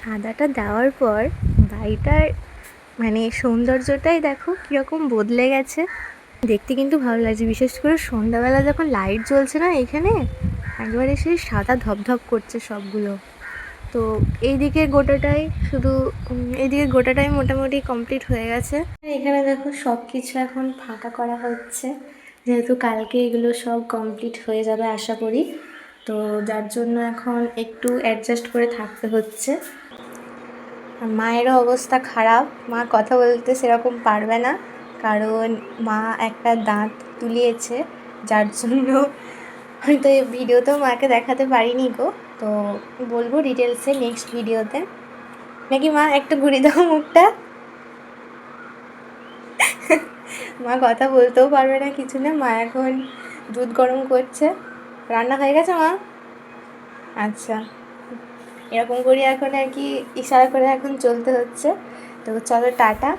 সাদাটা দেওয়ার পর বাড়িটার মানে সৌন্দর্যটাই দেখো কীরকম বদলে গেছে। দেখতে কিন্তু ভালো লাগছে, বিশেষ করে সন্ধ্যাবেলা যখন লাইট জ্বলছে না এখানে, একবারে সেই সাদা ধপধপ করছে সবগুলো। তো এইদিকে গোটাটাই মোটামুটি কমপ্লিট হয়ে গেছে। এখানে দেখো সব কিছু এখন ফাঁকা করা হচ্ছে, যেহেতু কালকে এগুলো সব কমপ্লিট হয়ে যাবে আশা করি। তো যার জন্য এখন একটু অ্যাডজাস্ট করে থাকতে হচ্ছে। মায়েরও অবস্থা খারাপ, মা কথা বলতে সেরকম পারবে না, কারণ মা একটা দাঁত তুলিয়েছে, যার জন্য হয়তো এই ভিডিওতেও মাকে দেখাতে পারিনি গো। তো বলবো ডিটেলসে নেক্সট ভিডিওতে। নাকি মা একটু ঘুরিয়ে দাও মুখটা। মা কথা বলতেও পারবে না, কিছু না। মা এখন দুধ গরম করছে। রান্না হয়ে গেছে মা? আচ্ছা, এরকম করি এখন আর কি, ইশারা করে এখন চলতে হচ্ছে। তো চলো টাটা।